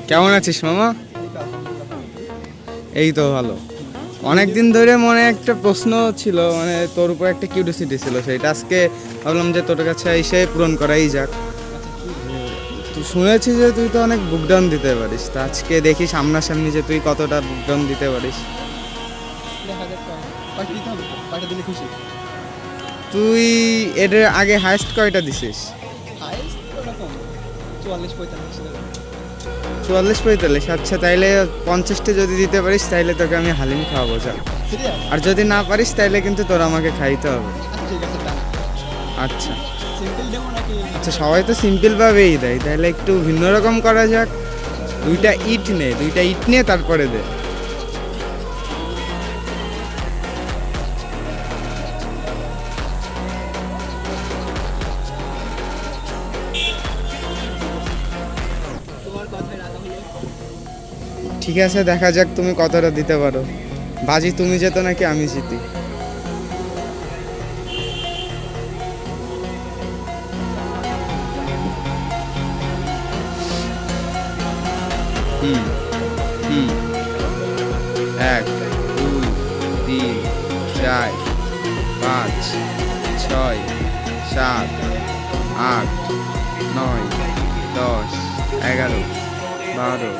কেমন আছিস মামা? এই তো ভালো। অনেকদিন ধরে মনে একটা প্রশ্ন ছিল, মানে তোর উপর একটা কিউরিওসিটি ছিল, সেটা আজকে ভাবলাম যে তোর কাছে এসে পূরণ করাই যাক। তুই শুনেছি যে তুই তো অনেক বুকডাউন দিতে পারিস, তা আজকে দেখি সামনাসামনি যে তুই কতটা বুকডাউন দিতে পারিস। তুই এর আগে হায়েস্ট কয়টা দিছিস? 44-45। আচ্ছা, তাইলে 50টা যদি দিতে পারিস তাইলে তোকে আমি হালিম খাওয়াবো, চল। আর যদি না পারিস তাইলে কিন্তু তোর আমাকে খাইতে হবে। আচ্ছা আচ্ছা, সবাই তো সিম্পল ভাবেই দেয়, তাহলে একটু ভিন্ন রকম করা যাক। দুইটা ইট নে তারপরে দে। ঠিক আছে, দেখা যাক তুমি কতটা দিতে পারো। বাজি তুমি যেত নাকি আমি জিতি? হুম হুম 1 2 3 4 5 6 7 8 9 10 11 12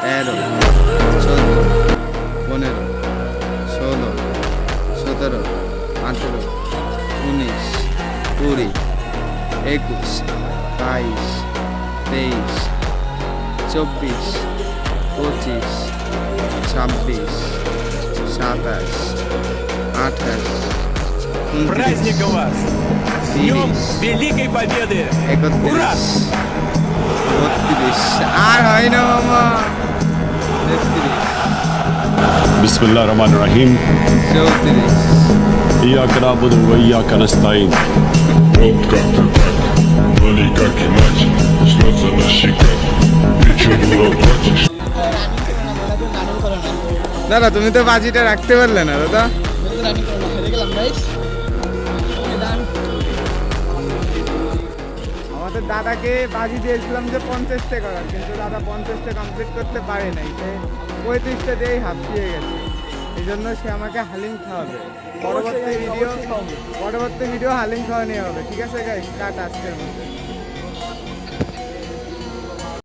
13 14 15 16 17 18 19 20 21 22 23 24 25 26 27 28 Праздника вас! С Днем Великой Победы! 31 32 আর হয় না মামা, 33 बिस्मिल्लाह रहमान रहीम 34 इय्याक नअबुदु व इय्याक नस्तईन Вот как ты так, но никак иначе. Слезы на щеках, ты чё было плачешь? দাদা তুমি তো বাজিটা রাখতে পারলে না দাদা। আমাদের দাদাকে বাজি দিয়েছিলাম যে 50টা করার, কিন্তু দাদা 50টা কমপ্লিট করতে পারে নাই, সে 35টা দিয়েই হাঁপিয়ে গেছে। এই জন্য সে আমাকে হালিম খাওয়াবে। পরবর্তী ভিডিও হালিম খাওয়া নিয়ে হবে। ঠিক আছে গাইস, টাটা আজকের মধ্যে।